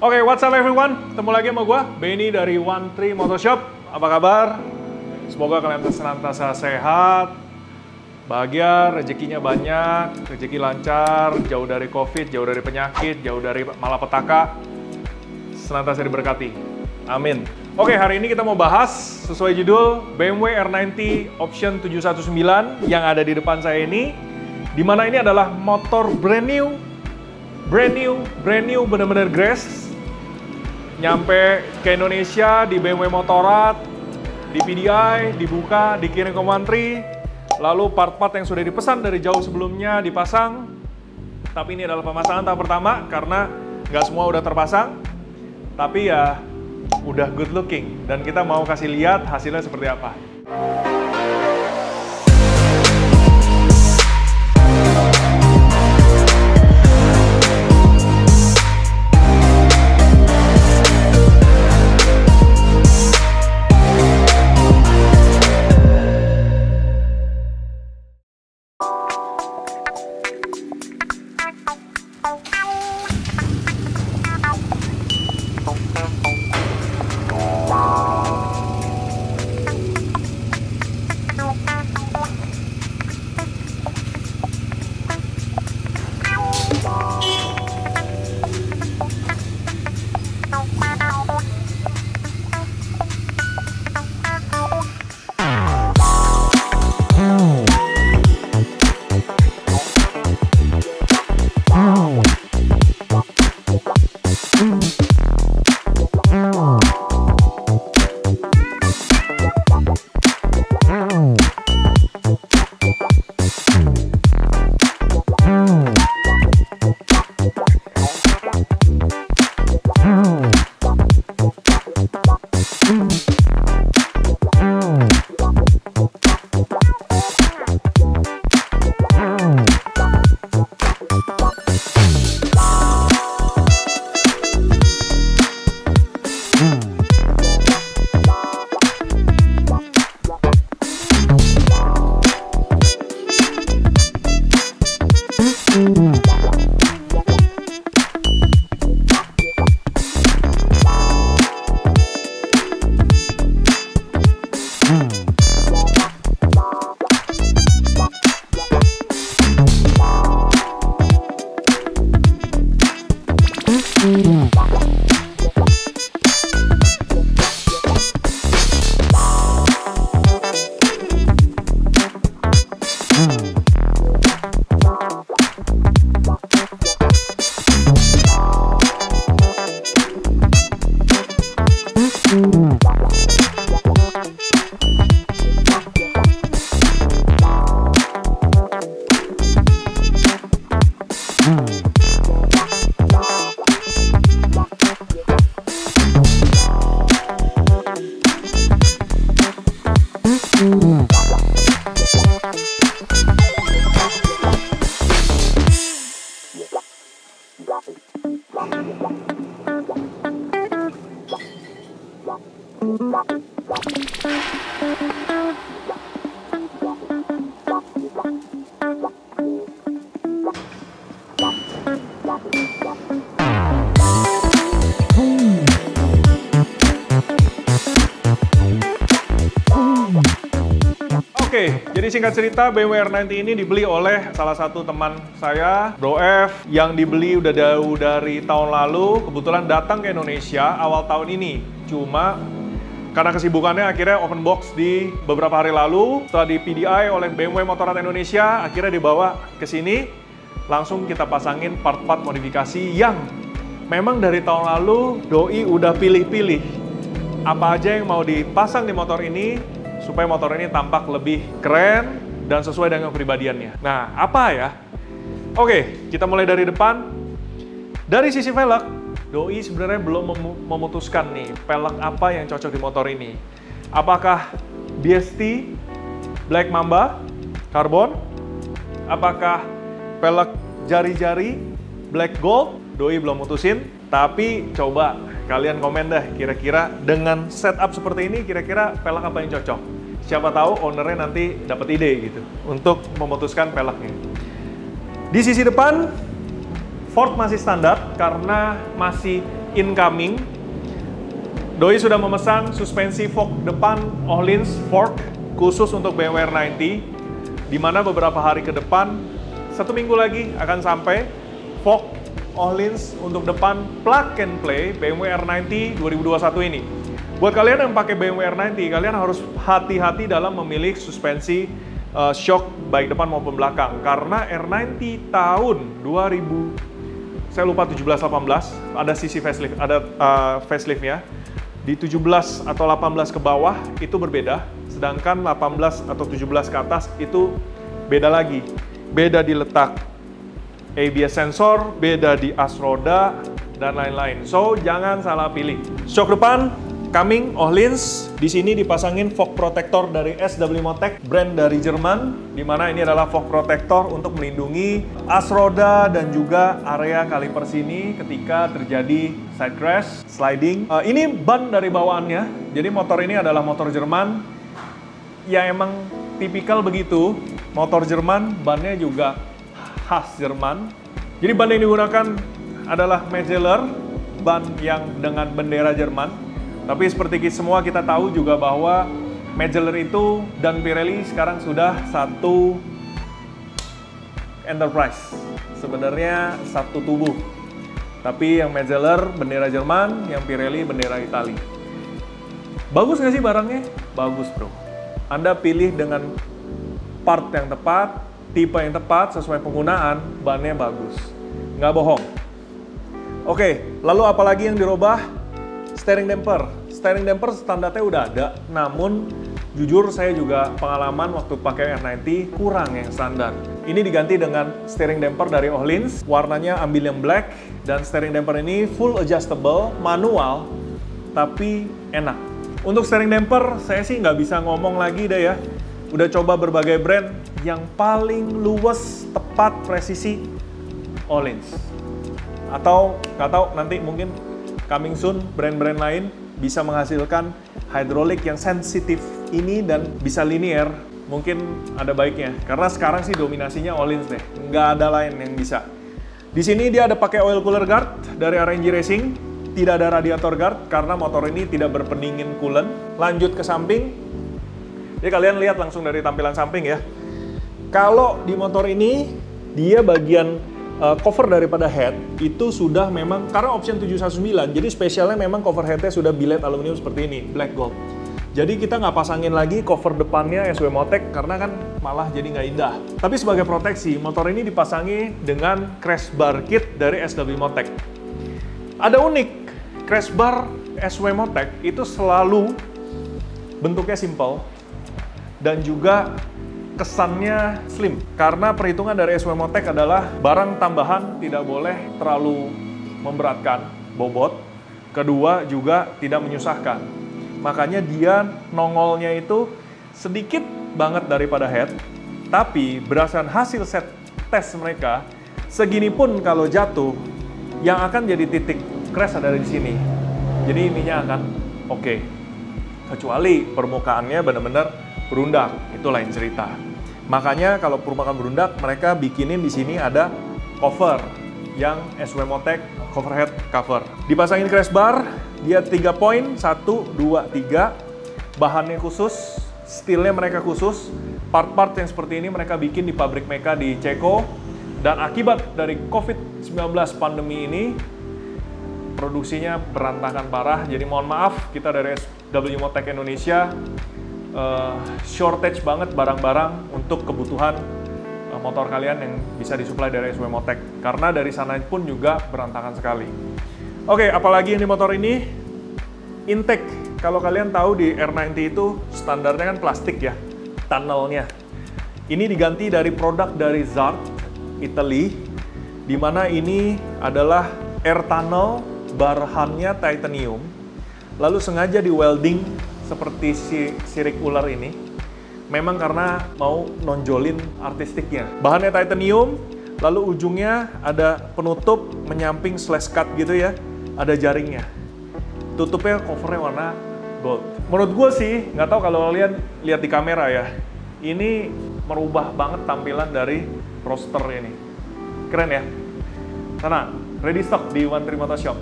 Oke, what's up everyone? Ketemu lagi sama gue, Benny dari One Tree Motorshop. Apa kabar? Semoga kalian senantiasa sehat, bahagia, rezekinya banyak, rezeki lancar, jauh dari COVID, jauh dari penyakit, jauh dari malapetaka, senantiasa diberkati. Amin. Oke, hari ini kita mau bahas sesuai judul BMW R90 Option 719 yang ada di depan saya ini, di mana ini adalah motor brand new, bener-bener grass, nyampe ke Indonesia di BMW Motorrad, di PDI, dibuka, dikirim ke One Tree, lalu part-part yang sudah dipesan dari jauh sebelumnya dipasang. Tapi ini adalah pemasangan tahap pertama karena nggak semua udah terpasang, tapi ya udah good looking dan kita mau kasih lihat hasilnya seperti apa. Oke, jadi singkat cerita BMW R90 ini dibeli oleh salah satu teman saya, Bro F, yang dibeli udah jauh dari tahun lalu, kebetulan datang ke Indonesia awal tahun ini. Cuma karena kesibukannya akhirnya open box di beberapa hari lalu, setelah di PDI oleh BMW Motorrad Indonesia, akhirnya dibawa ke sini, langsung kita pasangin part-part modifikasi yang memang dari tahun lalu Doi udah pilih-pilih apa aja yang mau dipasang di motor ini supaya motor ini tampak lebih keren dan sesuai dengan kepribadiannya. Nah, apa ya? Oke, kita mulai dari depan. Dari sisi velg, Doi sebenarnya belum memutuskan nih velg apa yang cocok di motor ini. Apakah DST Black Mamba Carbon? Apakah velg jari-jari Black Gold? Doi belum mutusin, tapi coba kalian komen deh kira-kira dengan setup seperti ini kira-kira velg apa yang cocok. Siapa tahu ownernya nanti dapat ide gitu untuk memutuskan velgnya. Di sisi depan fork masih standar karena masih incoming. Doi sudah memesan suspensi fork depan Öhlins fork khusus untuk BMW R90, di mana beberapa hari ke depan, 1 minggu lagi akan sampai fork Öhlins untuk depan plug and play BMW R90 2021 ini. Buat kalian yang pakai BMW R90, kalian harus hati-hati dalam memilih suspensi shock baik depan maupun belakang, karena R90 tahun 2000, saya lupa 17-18, ada sisi facelift, ada faceliftnya. Di 17 atau 18 ke bawah itu berbeda, sedangkan 18 atau 17 ke atas itu beda lagi. Beda di letak ABS sensor, beda di as roda, dan lain-lain. So, jangan salah pilih. Shock depan, coming, Öhlins. Di sini dipasangin fog protector dari SW Motec, brand dari Jerman, di mana ini adalah fog protector untuk melindungi as roda dan juga area kaliper sini ketika terjadi side crash, sliding. Ini ban dari bawaannya, jadi motor ini adalah motor Jerman. Ya emang tipikal begitu, motor Jerman, bannya juga khas Jerman. Jadi ban yang digunakan adalah Metzeler, ban yang dengan bendera Jerman. Tapi seperti semua kita tahu juga bahwa Metzeler itu dan Pirelli sekarang sudah satu enterprise. Sebenarnya satu tubuh. Tapi yang Metzeler bendera Jerman, yang Pirelli bendera Italia. Bagus nggak sih barangnya? Bagus bro. Anda pilih dengan part yang tepat, tipe yang tepat, sesuai penggunaan, bannya bagus. Nggak bohong. Oke, lalu apalagi yang dirubah? Steering damper. Steering damper standarnya udah ada, namun jujur saya juga pengalaman waktu pakai R90 kurang yang standar. Ini diganti dengan steering damper dari Öhlins, warnanya ambil yang black, dan steering damper ini full adjustable, manual, tapi enak. Untuk steering damper, saya sih nggak bisa ngomong lagi deh ya. Udah coba berbagai brand, yang paling luwes, tepat, presisi, Öhlins. Atau nggak tahu nanti mungkin coming soon brand-brand lain bisa menghasilkan hidrolik yang sensitif ini dan bisa linear, mungkin ada baiknya. Karena sekarang sih dominasinya Öhlins deh, nggak ada lain yang bisa. Di sini dia ada pakai oil cooler guard dari RNG Racing, tidak ada radiator guard karena motor ini tidak berpendingin coolant. Lanjut ke samping, jadi kalian lihat langsung dari tampilan samping ya. Kalau di motor ini, dia bagian cover daripada head itu sudah memang, karena option 719, jadi spesialnya memang cover headnya sudah billet aluminium seperti ini, black gold. Jadi kita nggak pasangin lagi cover depannya SW Motec karena kan malah jadi nggak indah. Tapi sebagai proteksi, motor ini dipasangi dengan crash bar kit dari SW Motec. Ada unik, crash bar SW Motec itu selalu bentuknya simple dan juga kesannya slim, karena perhitungan dari SW Motec adalah barang tambahan tidak boleh terlalu memberatkan bobot, kedua juga tidak menyusahkan. Makanya dia nongolnya itu sedikit banget daripada head, tapi berdasarkan hasil set tes mereka, segini pun kalau jatuh, yang akan jadi titik crash ada di sini. Jadi ininya akan oke. Kecuali permukaannya benar-benar berundak, itu lain cerita. Makanya kalau permukaan berundak, mereka bikinin di sini ada cover yang SW Motec coverhead cover. Dipasangin crash bar, dia 3 poin, 1, 2, 3. Bahannya khusus, steelnya mereka khusus. Part-part yang seperti ini mereka bikin di pabrik mereka di Ceko. Dan akibat dari COVID-19 pandemi ini, produksinya berantakan parah. Jadi mohon maaf, kita dari SW Motec Indonesia shortage banget barang-barang untuk kebutuhan motor kalian yang bisa disuplai dari SW Motec. Karena dari sana pun juga berantakan sekali. Oke, apalagi yang di motor ini? Intake. Kalau kalian tahu di R90 itu standarnya kan plastik ya, tunnelnya. Ini diganti dari produk dari Zart, Italy, di mana ini adalah air tunnel, bahannya titanium, lalu sengaja di welding seperti sirik ular ini, memang karena mau nonjolin artistiknya. Bahannya titanium, lalu ujungnya ada penutup menyamping slash cut gitu ya, ada jaringnya. Tutupnya covernya warna gold. Menurut gue sih, nggak tahu kalau kalian lihat di kamera ya, ini merubah banget tampilan dari roster ini. Keren ya? Tenang, ready stock di One Tree Motor Shop.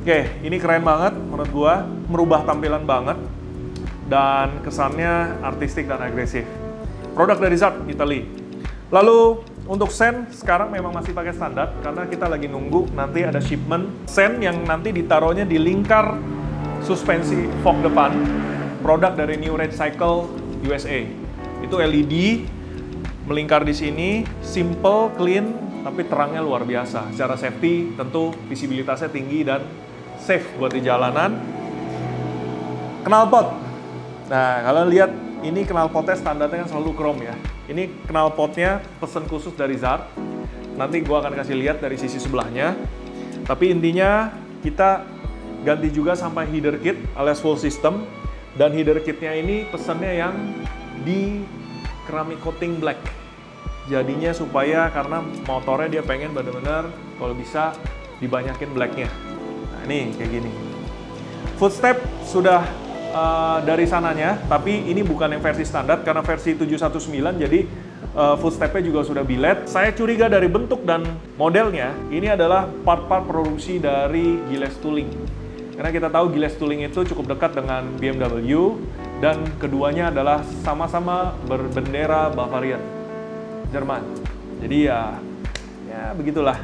Oke, ini keren banget menurut gua, merubah tampilan banget dan kesannya artistik dan agresif. Produk dari Zart Italy. Lalu untuk sen sekarang memang masih pakai standar karena kita lagi nunggu nanti ada shipment sen yang nanti ditaruhnya di lingkar suspensi fog depan, produk dari New Red Cycle USA. Itu LED melingkar di sini, simple, clean, tapi terangnya luar biasa. Secara safety tentu visibilitasnya tinggi dan safe buat di jalanan. Knalpot. Nah, kalian lihat ini knalpotnya standarnya kan selalu chrome ya. Ini knalpotnya pesen khusus dari Zart. Nanti gua akan kasih lihat dari sisi sebelahnya. Tapi intinya kita ganti juga sampai header kit alias full system. Dan header kitnya ini pesannya yang di ceramic coating black. Jadinya supaya karena motornya dia pengen bener-bener kalau bisa dibanyakin blacknya. Nah ini kayak gini. Footstep sudah dari sananya, tapi ini bukan yang versi standar karena versi 719 jadi footstepnya juga sudah billet. Saya curiga dari bentuk dan modelnya ini adalah part-part produksi dari Gilles Tooling. Karena kita tahu Gilles Tooling itu cukup dekat dengan BMW dan keduanya adalah sama-sama berbendera Bavarian, Jerman. Jadi ya begitulah.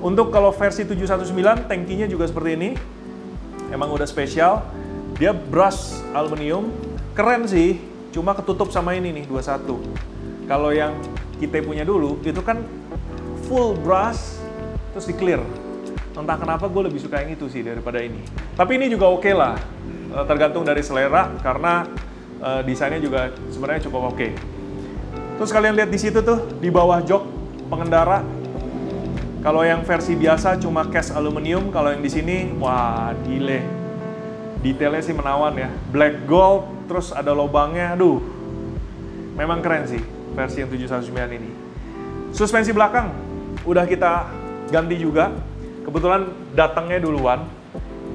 Untuk kalau versi 719 tangkinya juga seperti ini. Emang udah spesial. Dia brush aluminium, keren sih, cuma ketutup sama ini nih, 21. Kalau yang kita punya dulu, itu kan full brush, terus di clear. Entah kenapa gue lebih suka yang itu sih daripada ini. Tapi ini juga oke lah, tergantung dari selera, karena desainnya juga sebenarnya cukup oke. Terus kalian lihat di situ tuh, di bawah jok pengendara, kalau yang versi biasa cuma cast aluminium, kalau yang di sini, wah gile. Detailnya sih menawan ya, black gold, terus ada lubangnya, aduh, memang keren sih versi yang 719 ini. Suspensi belakang udah kita ganti juga, kebetulan datangnya duluan.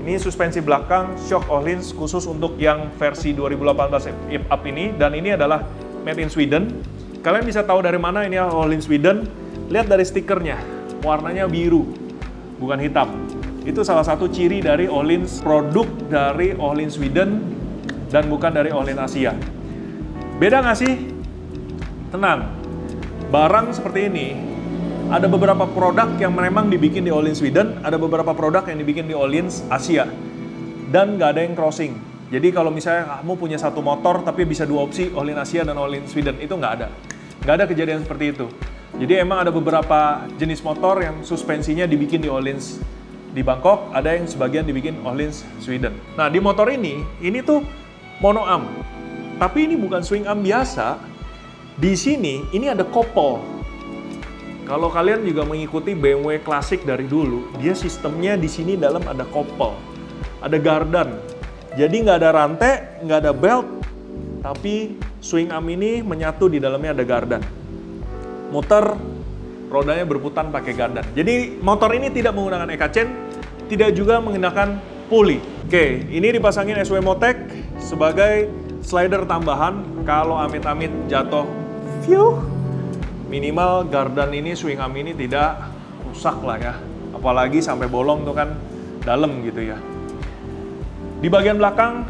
Ini suspensi belakang shock Öhlins khusus untuk yang versi 2018 up ini, dan ini adalah made in Sweden. Kalian bisa tahu dari mana ini Öhlins Sweden, lihat dari stikernya, warnanya biru, bukan hitam. Itu salah satu ciri dari Öhlins, produk dari Öhlins Sweden dan bukan dari Öhlins Asia. Beda nggak sih? Tenang, barang seperti ini ada beberapa produk yang memang dibikin di Öhlins Sweden, ada beberapa produk yang dibikin di Öhlins Asia, dan nggak ada yang crossing. Jadi kalau misalnya kamu punya satu motor tapi bisa dua opsi, Öhlins Asia dan Öhlins Sweden, itu nggak ada. Nggak ada kejadian seperti itu. Jadi emang ada beberapa jenis motor yang suspensinya dibikin di Öhlins di Bangkok, ada yang sebagian dibikin Öhlins Sweden. Nah di motor ini tuh mono arm, tapi ini bukan swing arm biasa. Di sini ini ada koppel. Kalau kalian juga mengikuti BMW klasik dari dulu, dia sistemnya di sini dalam ada koppel, ada gardan. Jadi nggak ada rantai, nggak ada belt, tapi swing arm ini menyatu di dalamnya ada gardan. Muter, rodanya berputar pakai gardan. Jadi motor ini tidak menggunakan EK chain, tidak juga menggunakan pulley. Oke, ini dipasangin SW Motec sebagai slider tambahan kalau amit-amit jatuh. Minimal gardan ini, swing arm ini tidak rusak lah ya. Apalagi sampai bolong tuh kan dalam gitu ya. Di bagian belakang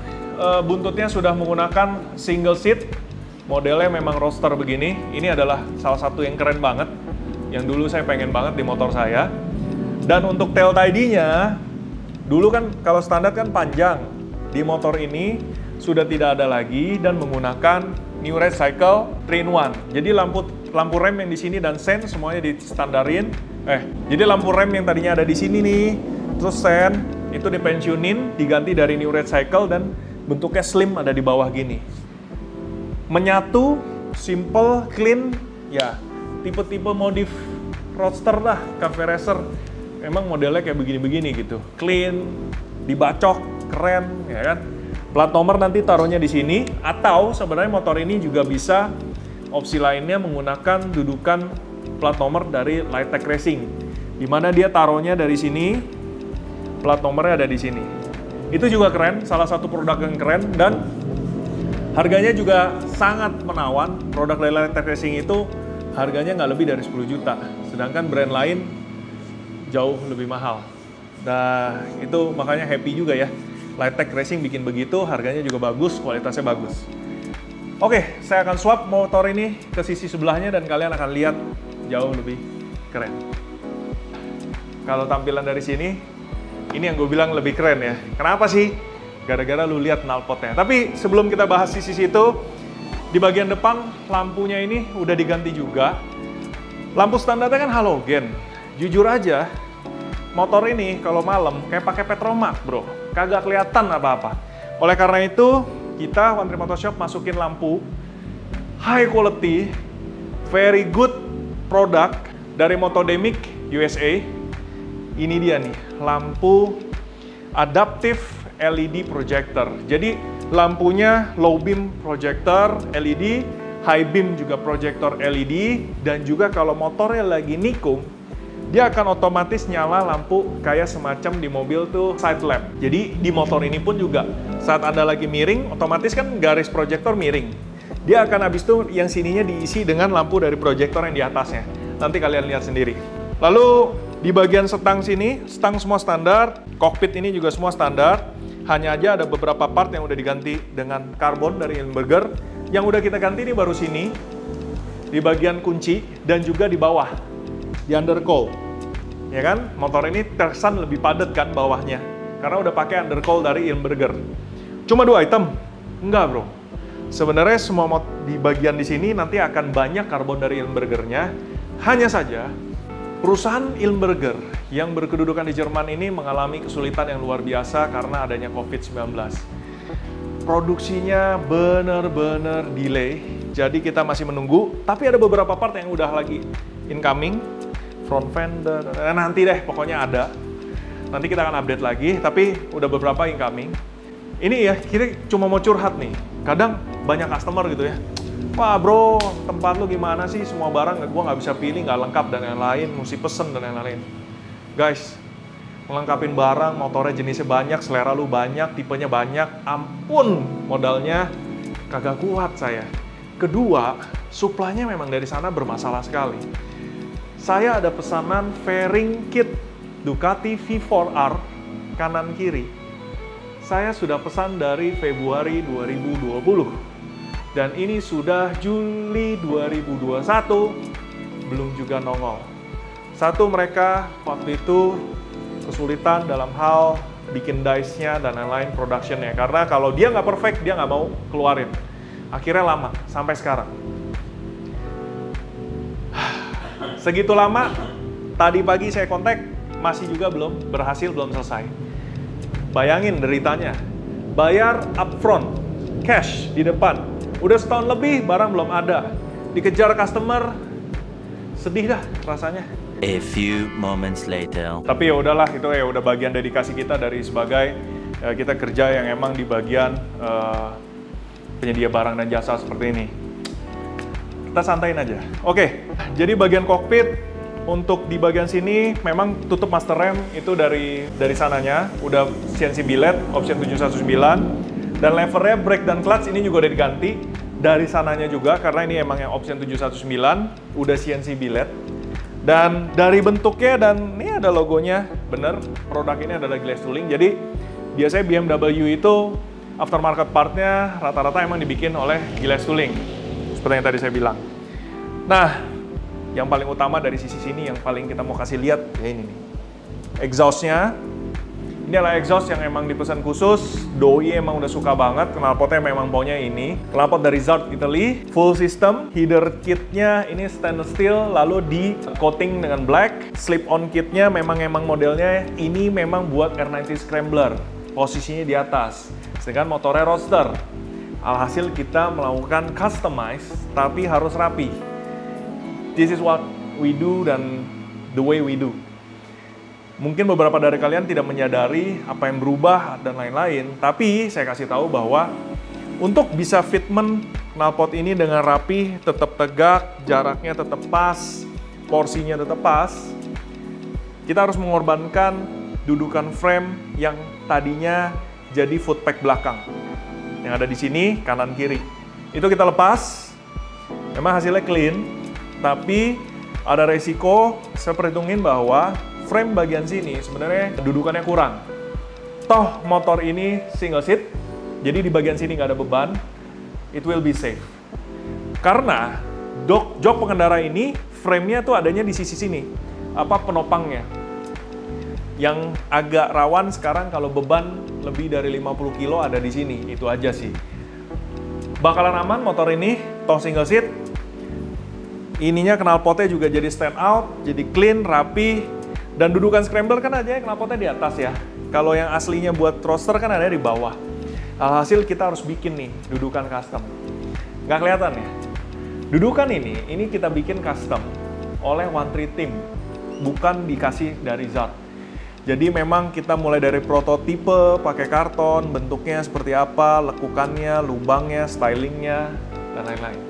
buntutnya sudah menggunakan single seat. Modelnya memang roadster begini. Ini adalah salah satu yang keren banget, yang dulu saya pengen banget di motor saya. Dan untuk tail tidy-nya, dulu kan kalau standar kan panjang. Di motor ini sudah tidak ada lagi dan menggunakan New Red Cycle 3-in-1. Jadi lampu rem yang di sini dan sen semuanya distandarin. Jadi lampu rem yang tadinya ada di sini nih, terus sen itu dipensiunin, diganti dari New Red Cycle dan bentuknya slim ada di bawah gini. Menyatu, simple, clean, ya tipe-tipe modif roadster lah, cafe racer. Memang modelnya kayak begini-begini gitu, clean, dibacok, keren, ya kan? Plat nomor nanti taruhnya di sini, atau sebenarnya motor ini juga bisa opsi lainnya menggunakan dudukan plat nomor dari Lightech Racing, di mana dia taruhnya dari sini, plat nomornya ada di sini. Itu juga keren, salah satu produk yang keren dan harganya juga sangat menawan. Produk dari Lightech Racing itu harganya nggak lebih dari 10 juta, sedangkan brand lain jauh lebih mahal. Nah, itu makanya happy juga ya. Lightech Racing bikin begitu, harganya juga bagus, kualitasnya bagus. Oke, saya akan swap motor ini ke sisi sebelahnya dan kalian akan lihat jauh lebih keren. Kalau tampilan dari sini, ini yang gue bilang lebih keren ya. Kenapa sih? Gara-gara lu lihat knalpotnya. Tapi sebelum kita bahas sisi itu, di bagian depan lampunya ini udah diganti juga. Lampu standarnya kan halogen. Jujur aja, motor ini kalau malam kayak pakai petromak, bro. Kagak kelihatan apa-apa. Oleh karena itu, kita One Trip Auto Shop masukin lampu high quality, very good product dari Motodemic USA. Ini dia nih, lampu adaptive LED projector. Jadi lampunya low beam projector LED, high beam juga projector LED, dan juga kalau motornya lagi nikung, dia akan otomatis nyala lampu kayak semacam di mobil tuh side lamp. Jadi di motor ini pun juga saat Anda lagi miring, otomatis kan garis proyektor miring. Dia akan habis itu yang sininya diisi dengan lampu dari proyektor yang di atasnya. Nanti kalian lihat sendiri. Lalu di bagian stang sini, stang semua standar, kokpit ini juga semua standar. Hanya aja ada beberapa part yang udah diganti dengan karbon dari Hillenberger. Yang udah kita ganti ini baru sini, di bagian kunci dan juga di bawah. Di undercowl, ya kan? Motor ini terkesan lebih padat kan bawahnya, karena udah pakai undercowl dari Hillenberger. Cuma 2 item? Enggak, bro. Sebenarnya semua di bagian di sini nanti akan banyak karbon dari Hillenberger-nya. Hanya saja, perusahaan Hillenberger yang berkedudukan di Jerman ini mengalami kesulitan yang luar biasa karena adanya COVID-19. Produksinya bener-bener delay, jadi kita masih menunggu. Tapi ada beberapa part yang udah lagi incoming. Front fender, nanti deh pokoknya ada. Nanti kita akan update lagi, tapi udah beberapa incoming. Ini ya, kita cuma mau curhat nih. Kadang banyak customer gitu ya. Wah bro, tempat lu gimana sih? Semua barang gua nggak bisa pilih, nggak lengkap dan lain-lain, mesti pesen dan lain-lain. Guys, melengkapin barang, motornya jenisnya banyak, selera lu banyak, tipenya banyak, ampun modalnya kagak kuat saya. Kedua, supply-nya memang dari sana bermasalah sekali. Saya ada pesanan fairing kit Ducati V4R kanan kiri. Saya sudah pesan dari Februari 2020 dan ini sudah Juli 2021, belum juga nongol. Satu, mereka waktu itu kesulitan dalam hal bikin dice-nya dan lain-lain production-nya, karena kalau dia nggak perfect dia nggak mau keluarin. Akhirnya lama sampai sekarang. Segitu lama, tadi pagi saya kontak, masih juga belum berhasil, belum selesai. Bayangin deritanya, bayar upfront, cash di depan. Udah setahun lebih, barang belum ada. Dikejar customer, sedih dah rasanya. A few moments later. Tapi ya udahlah, itu ya udah bagian dedikasi kita dari sebagai kita kerja yang emang di bagian penyedia barang dan jasa seperti ini. Kita santain aja. Oke, jadi bagian kokpit untuk di bagian sini memang tutup master rem itu dari sananya udah CNC billet option 719, dan levernya brake dan clutch ini juga udah diganti dari sananya juga karena ini emang yang option 719 udah CNC billet. Dan dari bentuknya, dan ini ada logonya, bener produk ini adalah glass tooling. Jadi biasanya BMW itu aftermarket partnya rata-rata emang dibikin oleh glass tooling, seperti yang tadi saya bilang. Nah, yang paling utama dari sisi sini yang paling kita mau kasih lihat ya ini nih. Exhaust-nya. Ini adalah exhaust yang emang dipesan khusus. Doi emang udah suka banget, knalpotnya memang maunya ini. Knalpot dari Zart Italy, full system. Header kitnya ini stainless steel, lalu di coating dengan black. Slip-on kitnya memang modelnya ini memang buat R90 Scrambler. Posisinya di atas. Sedangkan motornya roadster. Alhasil kita melakukan customize, tapi harus rapi. This is what we do dan the way we do. Mungkin beberapa dari kalian tidak menyadari apa yang berubah dan lain-lain, tapi saya kasih tahu bahwa untuk bisa fitment knalpot ini dengan rapi, tetap tegak, jaraknya tetap pas, porsinya tetap pas, kita harus mengorbankan dudukan frame yang tadinya jadi footpack belakang. Yang ada di sini, kanan kiri. Itu kita lepas, memang hasilnya clean, tapi ada resiko, saya perhitungin bahwa frame bagian sini sebenarnya dudukannya kurang. Toh motor ini single seat, jadi di bagian sini nggak ada beban, it will be safe. Karena jok pengendara ini frame-nya tuh adanya di sisi sini, penopangnya. Yang agak rawan sekarang kalau beban lebih dari 50 kilo ada di sini, itu aja sih. Bakalan aman motor ini, toh single seat. Ininya knalpotnya juga jadi stand out, jadi clean, rapi, dan dudukan scrambler kan aja knalpotnya di atas ya. Kalau yang aslinya buat thruster kan ada di bawah. Alhasil kita harus bikin nih dudukan custom. Nggak kelihatan ya? Dudukan ini kita bikin custom oleh One Tree Team, bukan dikasih dari Zart. Jadi memang kita mulai dari prototipe, pakai karton, bentuknya seperti apa, lekukannya, lubangnya, stylingnya, dan lain-lain.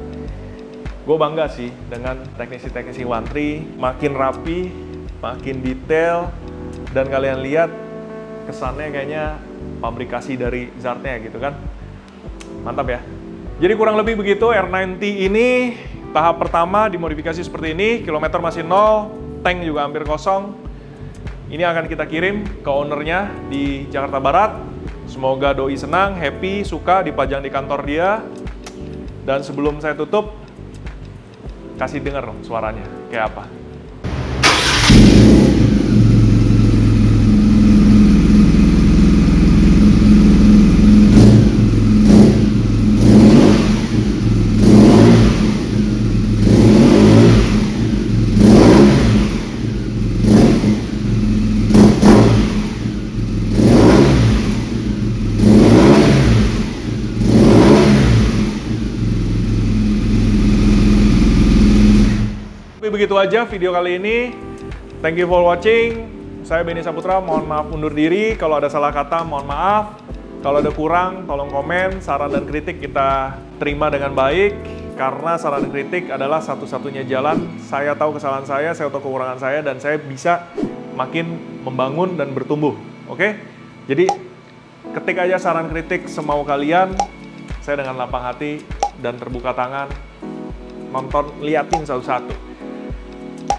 Gue bangga sih dengan teknisi-teknisi One Tree, makin rapi, makin detail, dan kalian lihat kesannya kayaknya pabrikasi dari Zartnya gitu kan. Mantap ya. Jadi kurang lebih begitu R90 ini tahap pertama dimodifikasi seperti ini, kilometer masih 0, tank juga hampir kosong. Ini akan kita kirim ke ownernya di Jakarta Barat. Semoga doi senang, happy, suka, dipajang di kantor dia. Dan sebelum saya tutup, kasih denger dong suaranya kayak apa. Begitu aja video kali ini. Thank you for watching. Saya Benny Saputra, mohon maaf undur diri. Kalau ada salah kata, mohon maaf. Kalau ada kurang, tolong komen. Saran dan kritik kita terima dengan baik. Karena saran dan kritik adalah satu-satunya jalan. Saya tahu kesalahan saya tahu kekurangan saya, dan saya bisa makin membangun dan bertumbuh. Oke? Jadi, ketik aja saran kritik semau kalian. Saya dengan lapang hati dan terbuka tangan nonton, liatin satu-satu.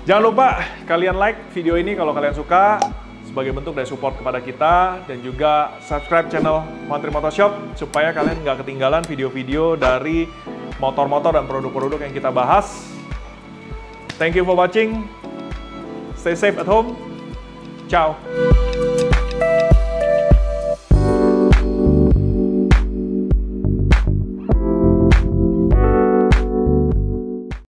Jangan lupa kalian like video ini kalau kalian suka, sebagai bentuk dari support kepada kita, dan juga subscribe channel One Tree Motor Shop supaya kalian nggak ketinggalan video-video dari motor-motor dan produk-produk yang kita bahas. Thank you for watching. Stay safe at home. Ciao.